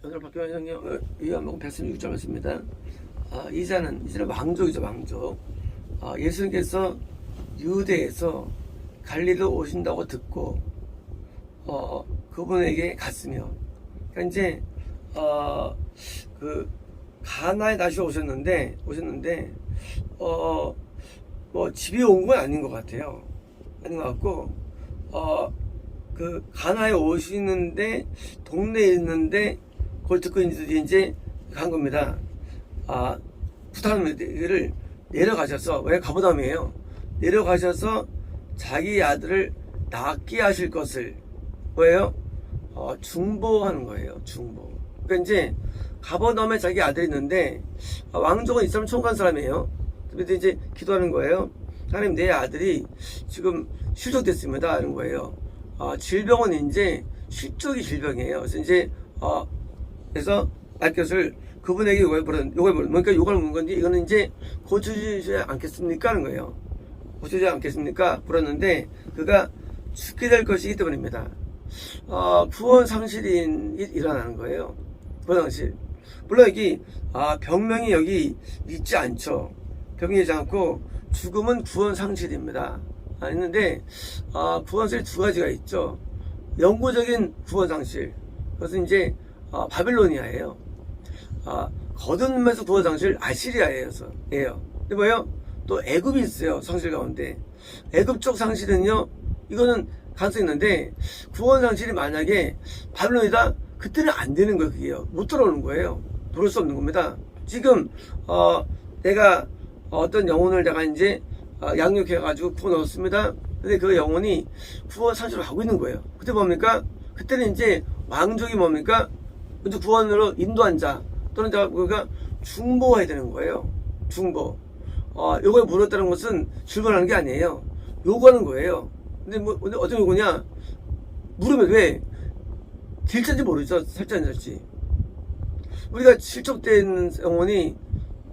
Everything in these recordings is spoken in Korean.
오늘 박경환 형님 요한복음 116절 말씀입니다. 이제는 왕족이죠, 왕족. 예수님께서 유대에서 갈릴리로 오신다고 듣고 그분에게 갔으며, 그러니까 이제 그 가나에 다시 오셨는데 뭐 집에 온 건 아닌 것 같아요. 아닌 것 같고 그 가나에 오시는데 동네에 있는데 그걸 듣고 이제 간 겁니다. 부탁을 내려가셔서, 왜 가버담이에요? 내려가셔서 자기 아들을 낳게 하실 것을 뭐예요? 중보하는 거예요. 중보. 그러니까 이제 가버나움에 자기 아들이 있는데 왕족은 이 사람 총괄 사람이에요. 그래서 이제 기도하는 거예요. 하나님, 내 아들이 지금 실족됐습니다 하는 거예요. 질병은 이제 실족이 질병이에요. 그래서 이제 그래서 날 것을 그분에게 그러니까 요걸 묻는 건지, 이거는 이제 고쳐주지 않겠습니까 하는 거예요. 고쳐주지 않겠습니까 물었는데 그가 죽게 될 것이기 때문입니다. 구원 상실이 일어나는 거예요. 구원 상실. 물론 여기 병명이 여기 있지 않죠. 병이 있지 않고 죽음은 구원 상실입니다. 있는데 구원 상실 두 가지가 있죠. 영구적인 구원 상실, 그것은 이제 바빌로니아예요. 거듭남에서 구원 상실 아시리아예요. 근데 뭐예요? 또 애굽이 있어요. 상실 가운데 애굽 쪽 상실은요, 이거는 가능성이 있는데 구원 상실이 만약에 바빌론이다, 그때는 안 되는 거예요. 그게요, 못 들어오는 거예요. 들어올 수 없는 겁니다. 지금 내가 어떤 영혼을 내가 이제 양육해 가지고 구워 넣었습니다. 근데 그 영혼이 구원 상실을 하고 있는 거예요. 그때 뭡니까? 그때는 이제 왕족이 뭡니까? 먼저 구원으로 인도한 자 또는 자가 중보해야 되는 거예요. 중보. 요걸 물었다는 것은 질문하는 게 아니에요. 요구하는 거예요. 근데 어떤 요구냐? 물으면 왜? 될지인지 모르죠. 살지 안 살지. 우리가 실족된 영혼이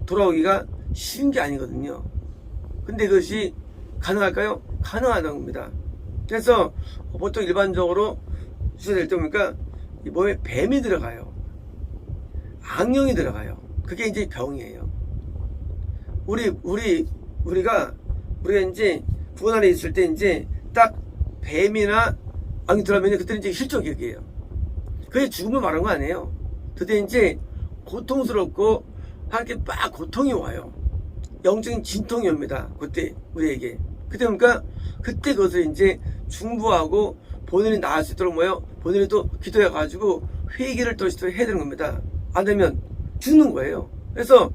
돌아오기가 쉬운 게 아니거든요. 근데 그것이 가능할까요? 가능하다는 겁니다. 그래서 보통 일반적으로 수술될 때 보니까 이 몸에 뱀이 들어가요. 악령이 들어가요. 그게 이제 병이에요. 우리가 이제 구원 안에 있을 때 이제 딱 뱀이나 악령이 들어가면 그때는 이제 실족이에요. 그게 죽음을 말한 거 아니에요. 그때 이제 고통스럽고 하나님께 막 고통이 와요. 영적인 진통이 옵니다. 그때 우리에게. 그때 그러니까 그때 그것을 이제 중보하고 본인이 나을 수 있도록 본인이 또 기도해가지고 회개를 또 해야 되는 겁니다. 안 되면 죽는 거예요. 그래서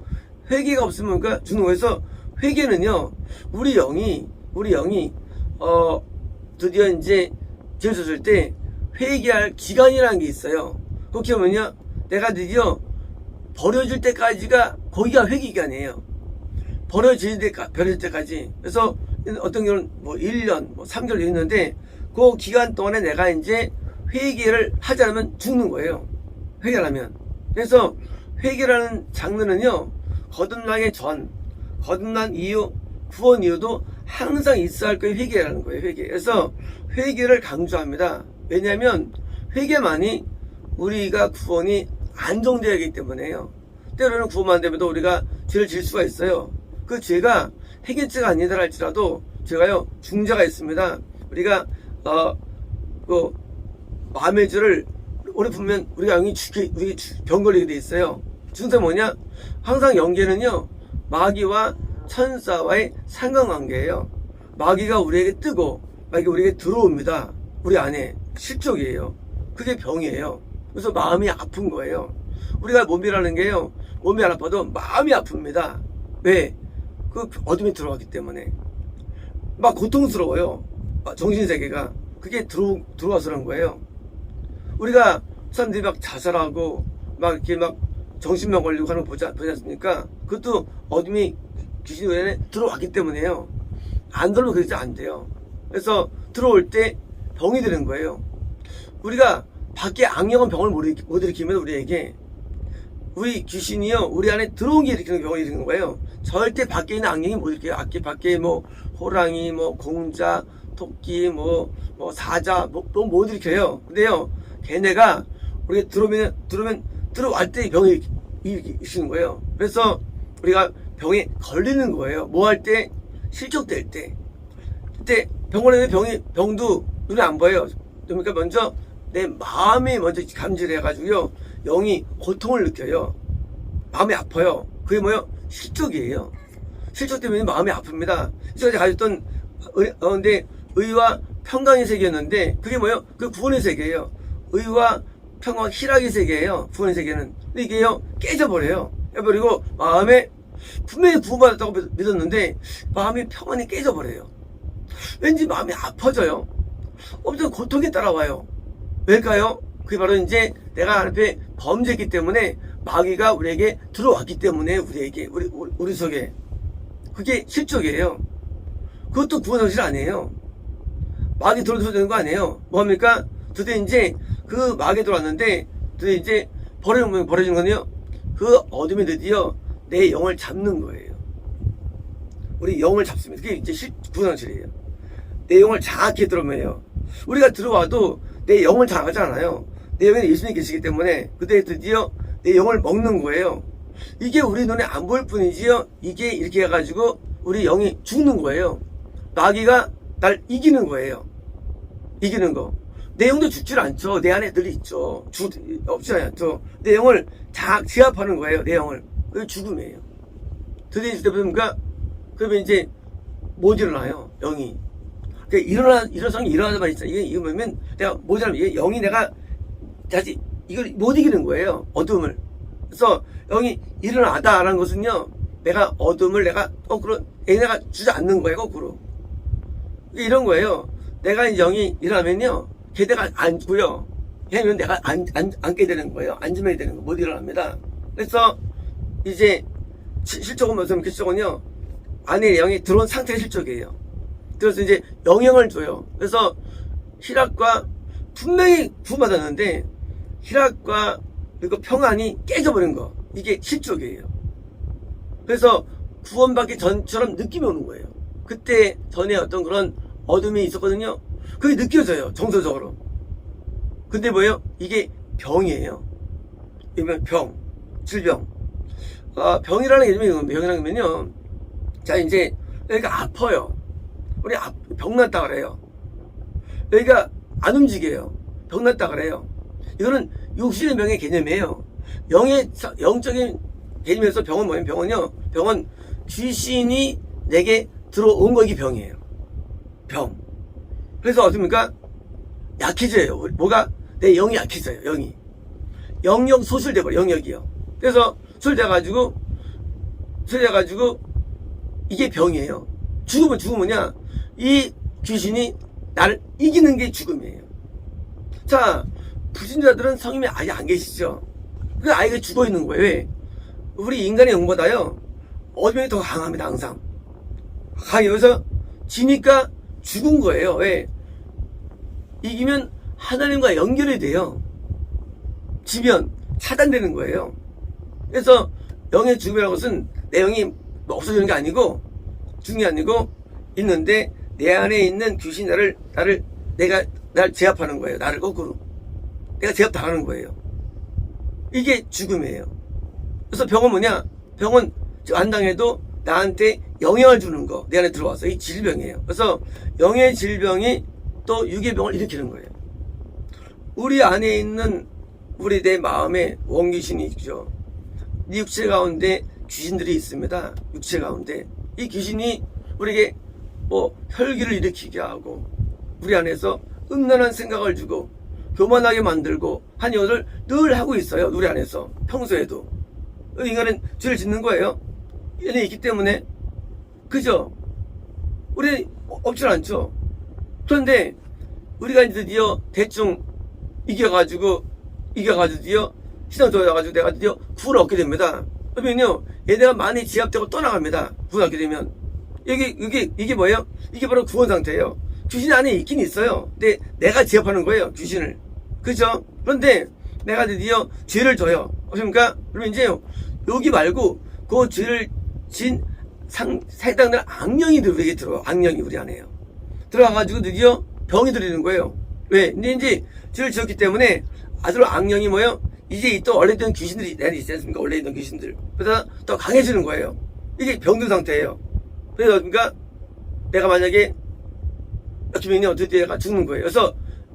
회개가 없으면 그러니까 죽는 거예요. 그래서 회개는요, 우리 영이 드디어 이제 죄를 졌을 때 회개할 기간이라는 게 있어요. 그렇게 하면요, 내가 드디어 버려질 때까지가 거기가 회개 기간이에요. 버려질 때까지. 그래서 어떤 경우는 1년, 3개월 있는데 그 기간 동안에 내가 이제 회개를 하지 않으면 죽는 거예요. 회개를 하면. 그래서 회개라는 장르는요, 거듭나기 전, 거듭난 이후, 구원 이후도 항상 있어야 할 거예요. 회개라는 거예요. 회개. 그래서 회개를 강조합니다. 왜냐하면 회개만이 우리가 구원이 안정되어야 하기 때문에요. 때로는 구원만 되면 우리가 죄를 질 수가 있어요. 그 죄가 회개죄가 아니더라 할지라도 제가요, 중죄가 있습니다. 우리가 그 마음의 죄를 오래 품으면 우리가 영이 우리 병 걸리게 돼 있어요. 증세 뭐냐? 항상 영계는요, 마귀와 천사와의 상관관계예요. 마귀가 우리에게 뜨고 마귀가 우리에게 들어옵니다. 우리 안에 실족이에요. 그게 병이에요. 그래서 마음이 아픈 거예요. 우리가 몸이라는 게요, 몸이 안 아파도 마음이 아픕니다. 왜? 그 어둠이 들어왔기 때문에 막 고통스러워요. 정신세계가. 그게 들어와서 그런 거예요. 우리가 사람들이 막 자살하고 막 이렇게 막 정신병 걸리고 하는 거 보지 않습니까? 그것도 어둠이 귀신이 우리 들어왔기 때문에요. 안 들어오면 그렇게 안 돼요. 그래서 들어올 때 병이 되는 거예요. 우리가 밖에 악령은 병을 못 일으키면 우리에게, 우리 귀신이요, 우리 안에 들어온 게 일으키는 병을 일으키는 거예요. 절대 밖에 있는 악령이 못 일으켜요. 밖에 호랑이, 공자, 토끼, 사자, 못 일으켜요. 근데요, 걔네가 우리가 들어오면 들어갈 때 병이 있는 거예요. 그래서 우리가 병에 걸리는 거예요. 뭐 할 때? 실족될 때. 그때 병원에 병도 눈에 안 보여요. 그러니까 먼저 내 마음이 먼저 감지를 해가지고요. 영이 고통을 느껴요. 마음이 아파요. 그게 뭐예요? 실족이에요. 실족 때문에 마음이 아픕니다. 제가 가졌던 근데 의와 평강의 세계였는데 그게 뭐예요? 그 구원의 세계예요. 의와 평강, 희락의 세계예요. 구원의 세계는. 근데 이게요 깨져버려요. 깨버리고 마음에 분명히 구원받았다고 믿었는데 마음이 평안이 깨져버려요. 왠지 마음이 아파져요. 엄청 고통이 따라와요. 왜일까요? 그게 바로 이제 내가 앞에 범죄했기 때문에 마귀가 우리에게 들어왔기 때문에 우리 속에 그게 실족이에요. 그것도 구원 성실 아니에요. 마귀 들어줘야 되는 거 아니에요. 뭐합니까? 드디어 이제 그 마귀 들어왔는데 드디어 이제 버려지는 거는요. 그 어둠이 드디어 내 영을 잡는 거예요. 우리 영을 잡습니다. 그게 이제 구원 성실이에요. 내 영을 장악해 들어오면요. 우리가 들어와도 내 영을 장악하지 않아요. 내 영에는 예수님이 계시기 때문에 그때 드디어 내 영을 먹는 거예요. 이게 우리 눈에 안 보일 뿐이지요. 이게 이렇게 해가지고 우리 영이 죽는 거예요. 마귀가 날 이기는 거예요. 이기는 거. 내 영도 죽질 않죠. 내 안에 늘 있죠. 없지 않죠. 내 영을 제압하는 거예요. 내 영을. 그게 죽음이에요. 드디어 있을 때 보니까 그러면 이제 못 일어나요. 영이. 그러니까 일어나자마자 있잖아. 이게 뭐냐면 내가 모자라면 이게 영이 내가 다시 이걸 못 이기는 거예요. 어둠을. 그래서 영이 일어나다라는 것은요. 내가 어둠을 내가 거꾸로 내가 주지 않는 거예요. 거꾸로. 이런 거예요. 내가 영이 일어나면요. 걔네가 앉고요. 걔는 내가 앉게 되는 거예요. 앉으면 되는 거. 못 일어납니다. 그래서 이제 실족은 무슨 실족은요. 안에 영이 들어온 상태가 실족이에요. 그래서 이제 영향을 줘요. 그래서 희락과 분명히 구원받았는데 희락과 그리고 평안이 깨져버린 거. 이게 실족이에요. 그래서 구원받기 전처럼 느낌이 오는 거예요. 그때 전에 어떤 그런 어둠이 있었거든요. 그게 느껴져요. 정서적으로. 근데 뭐예요? 이게 병이에요. 이면 병, 질병. 병이라는 게 병이라는 게면요. 자, 이제 여기가 아파요. 우리 병났다 그래요. 여기가 안 움직여요. 병났다 그래요. 이거는 육신의 병의 개념이에요. 영적인 개념에서 병은 뭐예요? 병은 귀신이 내게 들어온 거. 이게 병이에요. 병. 그래서 어떻습니까? 약해져요. 뭐가? 내 영이 약해져요. 영이. 영역 소실돼버려. 영역이요. 그래서 소실돼가지고 이게 병이에요. 죽음은 뭐냐? 이 귀신이 나를 이기는 게 죽음이에요. 자, 불신자들은 성님이 아예 안 계시죠. 그 아이가 죽어 있는 거예요. 왜? 우리 인간의 영보다요, 어둠이 더 강합니다, 항상. 여기서 지니까 죽은 거예요. 왜? 이기면 하나님과 연결이 돼요. 지면 차단되는 거예요. 그래서 영의 죽음이라는 것은 내 영이 없어지는 게 아니고, 죽는 게 아니고, 있는데, 내 안에 있는 귀신이 나를 제압하는 거예요. 나를 거꾸로. 내가 제압당하는 거예요. 이게 죽음이에요. 그래서 병은 뭐냐? 병은 안 당해도 나한테 영향을 주는 거. 내 안에 들어와서. 이 질병이에요. 그래서 영의 질병이 또 육의 병을 일으키는 거예요. 우리 안에 있는 내 마음에 원귀신이 있죠. 이 육체 가운데 귀신들이 있습니다. 육체 가운데. 이 귀신이 우리에게 혈기를 일으키게 하고 우리 안에서 음란한 생각을 주고 교만하게 만들고 한 일을 늘 하고 있어요. 우리 안에서 평소에도 인간은 죄를 짓는 거예요. 얘네 있기 때문에. 그죠? 우리 없질 않죠. 그런데 우리가 이제 드디어 대충 이겨가지고 드디어 시선 좋아져가지고 내가 드디어 구원을 얻게 됩니다. 그러면요 얘네가 많이 제압되고 떠나갑니다. 구원 얻게 되면 이게 뭐예요? 이게 바로 구원 상태예요. 귀신 안에 있긴 있어요. 근데 내가 제압하는 거예요. 귀신을. 그죠? 그런데 내가 드디어 죄를 져요. 그러니까 그러면 이제 여기 말고 그 죄를 진 사단들 악령이 우리에게 들어와요. 악령이 우리 안에요. 들어와가지고 드디어 병이 들리는 거예요. 왜? 근데 이제 죄를 지었기 때문에 아주 악령이 뭐예요? 이제 있던 원래 있던 귀신들이 내한테 있지 않습니까? 원래 있던 귀신들. 그래서 더 강해지는 거예요. 이게 병든 상태예요. 그래서 그러니까 내가 만약에 죽으면 어떻게 내가 죽는 거예요. 그래서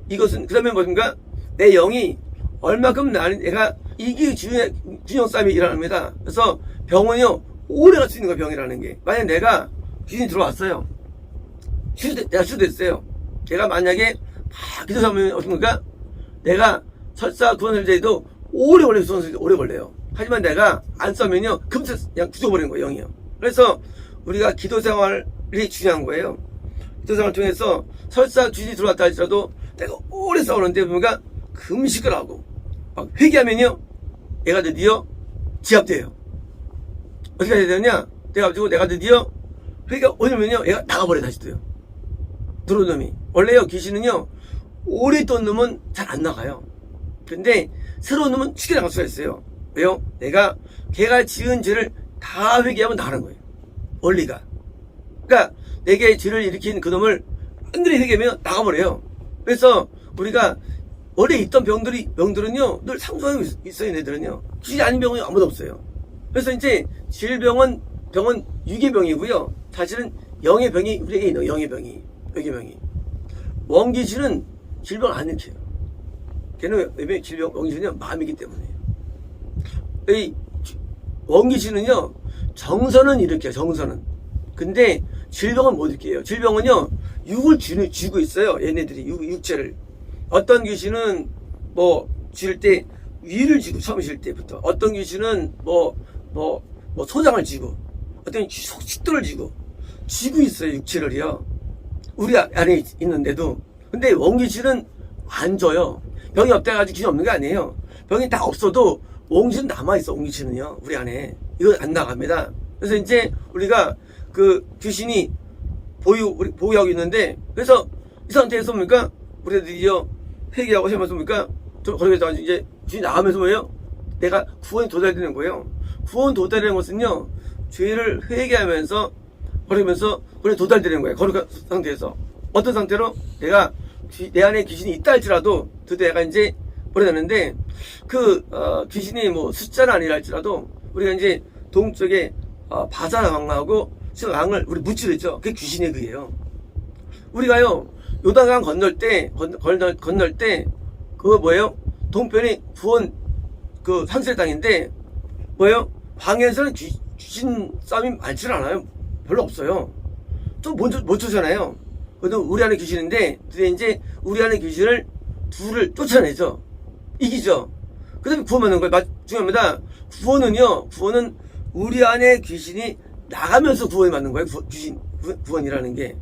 이것은 그 다음에 뭡니까? 내 영이 얼마큼 내가 이게 균형 싸움이 일어납니다. 그래서 병은요 오래 갈 수 있는 거예요. 병이라는 게. 만약 내가 귀신이 들어왔어요. 내가 치료됐어요. 내가 만약에 막 기도 삼으면 어떻습니까? 내가 설사 구원설자에도 오래 걸려요. 구원설자 오래 걸려요. 하지만 내가 안 싸면요 금세 그냥 죽어버리는 거예요. 영이요. 그래서 우리가 기도 생활이 중요한 거예요. 기도 생활을 통해서 설사 귀신이 들어왔다 할지라도 내가 오래 싸우는데 뭔가 금식을 하고 막 회개하면요 얘가 드디어 지압돼요. 어떻게 해야 되느냐? 내가 드디어 회개가 오냐면요 얘가 나가버려 다시 또요. 들어온 놈이. 원래요 귀신은요 오래 있던 놈은 잘 안 나가요. 근데 새로운 놈은 쉽게 나갈 수가 있어요. 왜요? 걔가 지은 죄를 다 회개하면 나가는 거예요. 원리가. 그러니까 내게 죄를 일으킨 그 놈을 완전히 회개하면 나가버려요. 그래서 우리가 원래 있던 병들은요 늘 상수하고 있어요. 얘네들은요 귀신이 아닌 병은 아무도 없어요. 그래서 이제 병은 육의 병이고요. 사실은 영의 병이 우리에게 있는 영의 병이. 원귀신은 질병 안 일으켜요. 걔는 왜 원귀신은 마음이기 때문에. 이 원귀신은요 정선은 일으켜요. 정선은. 근데 질병은 못 일으켜요. 질병은요 육을 쥐고 있어요. 얘네들이 육체를. 어떤 귀신은 쥐를 때 위를 쥐고 처음 쉴 때부터. 어떤 귀신은 소장을 쥐고. 어떤 식도를 쥐고 있어요. 육체를요. 우리 안에 있는데도. 근데 원귀신은 안 져요. 병이 없다가지고 귀신 없는 게 아니에요. 병이 다 없어도 원귀신은 남아있어. 원귀신은요 우리 안에. 이거 안 나갑니다. 그래서 이제 우리가 그 귀신이 보유하고 있는데, 그래서 이 상태에서 뭡니까? 우리가 드디어 회개하고 하면서 뭡니까? 거기서 이제 귀신이 나가면서 뭐예요? 내가 구원이 도달되는 거예요. 구원 도달되는 것은요 죄를 회개하면서 그러면서 그래 도달되는 거예요. 거룩한 상태에서. 어떤 상태로? 내 안에 귀신이 있다 할지라도 드디어 내가 이제 버려졌는데 귀신이 숫자는 아니라 할지라도 우리가 이제 동쪽에 바사 왕하고 왕을 우리 무찌르죠. 그게 귀신의 그예요. 우리가요 요단강 건널 때 그거 뭐예요? 동편이 구원 상수의 땅인데 뭐예요? 광야에서는 귀신 싸움이 많지 않아요. 별로 없어요. 좀 못 쫓아내요. 그래도 우리 안에 귀신인데 드디어 이제 우리 안에 귀신을 둘을 쫓아내죠. 이기죠. 그 다음에 구원받는 거예요. 중요합니다. 구원은 우리 안에 귀신이 나가면서 구원을 받는 거예요. 구원이라는 게.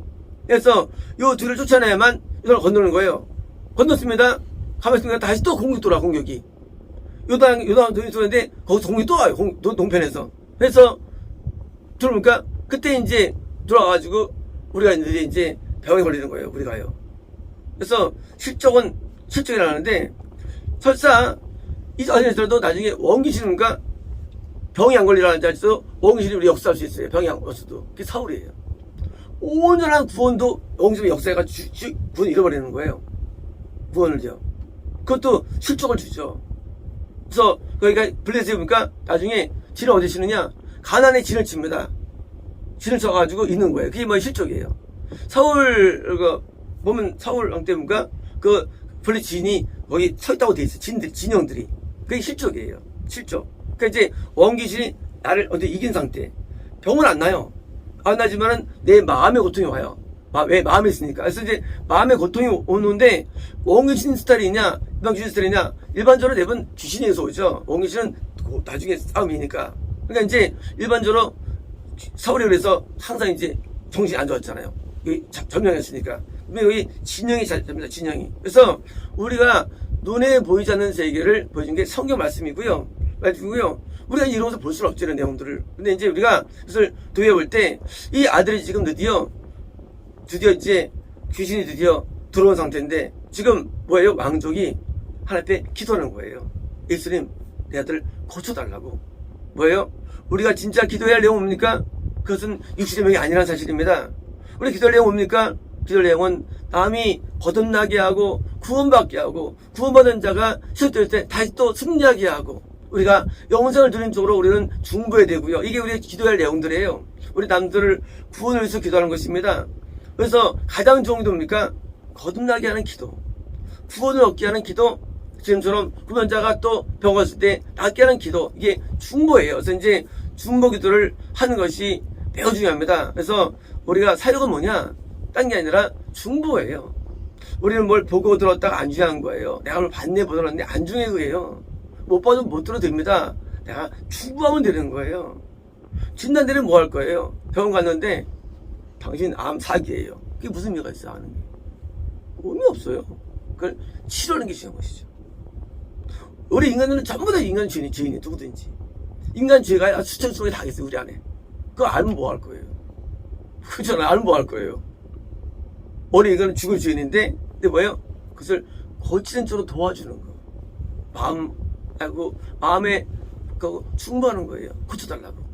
그래서 요 둘을 쫓아내야만 이걸 건너는 거예요. 건넜습니다. 가만히 있으면 다시 또 공격이. 요단 돈이 쏘는데 거기서 공격이 또 와요. 동편에서. 그래서 들어오니까 그때 이제 들어와가지고 우리가 이제 병에 걸리는 거예요. 우리가요. 그래서 실족이 나는데 설사 이 안에서도 나중에 원귀신인가 병이 안 걸리라는 자리에서 원귀신이 우리 역사할 수 있어요. 병이 안 걸렸어도. 그게 사울이에요. 온전한 구원도 원귀신의 역사가 구원을 잃어버리는 거예요. 구원을요. 그것도 실족을 주죠. 그래서 거기가 블레셋에 보니까 나중에 진을 어디 치느냐? 가나안에 진을 칩니다. 진을 쳐가지고 있는 거예요. 그게 실족이에요. 보면 사울 왕 때문가 블레셋 진이 거기 서 있다고 돼 있어요. 진영들이. 그게 실족이에요. 실족. 그러니까 이제 원귀신이 나를 어디 이긴 상태. 병은 안 나요. 안 나지만은 내 마음의 고통이 와요. 왜? 마음에 있으니까. 그래서 이제 마음의 고통이 오는데 원귀신 스타일이냐 일반 귀신 스타일이냐. 일반적으로 대부분 귀신에서 오죠. 원귀신은 나중에 싸움이니까. 그러니까 이제 일반적으로 사울이 그래서 항상 이제 정신이 안 좋았잖아요. 여기 점령했으니까. 근데 여기 진영이 잡니다. 진영이. 그래서 우리가 눈에 보이지 않는 세계를 보여준 게 성경 말씀이고요. 우리가 이러면서 볼 수는 없죠. 이런 내용들을. 근데 이제 우리가 그것을 도입해 볼 때 이 아들이 지금 드디어 이제 귀신이 드디어 들어온 상태인데 지금 뭐예요? 왕족이 하나님 앞에 기도하는 거예요. 예수님, 내 아들 고쳐달라고. 뭐예요? 우리가 진짜 기도해야 할 내용은 뭡니까? 그것은 육신의 병이 아니라는 사실입니다. 우리 기도할 내용은 뭡니까? 기도 내용은 남이 거듭나게 하고 구원받게 하고 구원받은 자가 시작될 때 다시 또 승리하게 하고 우리가 영생을 누리는 쪽으로 우리는 중보해야 되고요. 이게 우리가 기도할 내용들이에요. 우리 남들을 구원을 위해서 기도하는 것입니다. 그래서 가장 좋은 기도입니까? 거듭나게 하는 기도, 구원을 얻게 하는 기도, 지금처럼 구원자가 또 병 왔을 때 낫게 하는 기도, 이게 중보예요. 그래서 이제 중보 기도를 하는 것이 매우 중요합니다. 그래서 우리가 사역은 뭐냐? 딴 게 아니라 중보예요. 우리는 뭘 보고 들었다가 안 중요한 거예요. 내가 뭘 봤네 보더라는데 안 중요한 거예요. 못 봐도 못 들어도 됩니다. 내가 중보하면 되는 거예요. 진단대는 뭐 할 거예요? 병원 갔는데 당신 암 사기예요. 그게 무슨 의미가 있어 하는 게? 의미 없어요. 그걸 치료하는 게 중요한 것이죠. 우리 인간들은 전부 다 인간 죄인이 누구든지 인간 죄가 수천 수에 다 있어요. 우리 안에. 그거 알면 뭐 할 거예요? 그렇잖아요. 알면 뭐 할 거예요? 우리 인간은 죽을 죄인인데 근데 뭐예요? 그것을 고치는 쪽으로 도와주는 거. 마음에 그 충고하는 거예요. 고쳐달라고.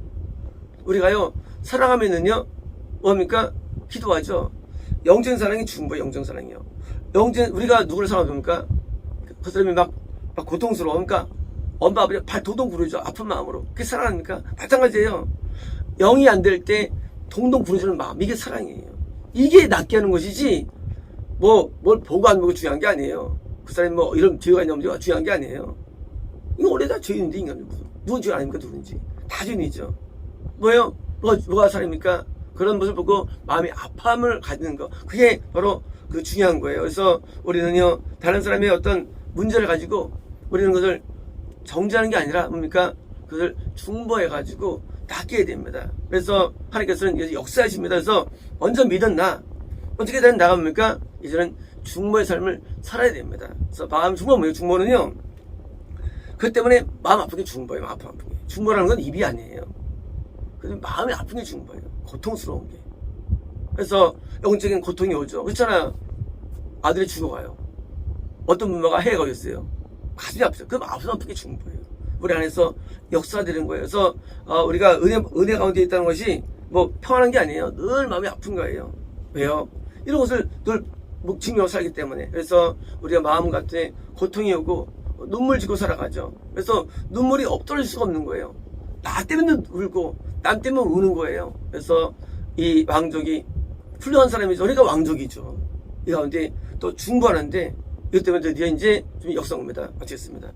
우리가요 사랑하면은요 뭡니까? 기도하죠. 영적 사랑이 중보예요. 영적 사랑이요. 우리가 누구를 사랑합니까? 그 사람이 막 고통스러우니까 엄마 아버지 발 동동 부르죠. 아픈 마음으로. 그게 사랑합니까? 마찬가지예요. 영이 안 될 때 동동 부르주는 마음, 이게 사랑이에요. 이게 낫게 하는 것이지 뭘 보고 안 보고 중요한 게 아니에요. 그 사람이 뭐 이런 죄가 있냐 없냐 중요한 게 아니에요. 이거 원래 다 죄인인데 인간이 무슨 누군 죄 아닙니까? 누군지 다 죄인이죠. 뭐예요? 뭐가 사람입니까? 그런 모습을 보고 마음이 아픔을 가지는 거, 그게 바로 그 중요한 거예요. 그래서 우리는요 다른 사람의 어떤 문제를 가지고 우리는 그것을 정죄하는 게 아니라 뭡니까? 그것을 중보해 가지고 낫게 해야 됩니다. 그래서 하나님께서는 이제 역사하십니다. 그래서 먼저 믿은 나 어떻게 되는 나갑니까? 이제는 중보의 삶을 살아야 됩니다. 그래서 마음 중보 뭐예요? 중보는요 그 때문에 마음 아픈 게 중보예요. 마음 아픈 게. 중보라는 건 입이 아니에요. 그래서 마음이 아픈 게 중보예요. 고통스러운 게. 그래서 영적인 고통이 오죠. 그렇잖아요. 아들이 죽어가요. 어떤 부모가 해가 걸렸어요. 가슴이 아프죠. 그럼 가슴 아픈 게 중보예요. 우리 안에서 역사되는 거예요. 그래서 우리가 은혜 가운데 있다는 것이 뭐 평안한 게 아니에요. 늘 마음이 아픈 거예요. 왜요? 이런 것을 늘 증명하고 살기 때문에. 그래서 우리가 마음 같은 고통이 오고 눈물 짓고 살아가죠. 그래서 눈물이 없떨어질 수가 없는 거예요. 나 때문에 울고 남 때문에 우는 거예요. 그래서 이 왕족이 훌륭한 사람이죠. 그러니까 왕족이죠. 이 가운데 또 중보하는데 이것 때문에 드디어 이제 좀 역사옵니다. 마치겠습니다.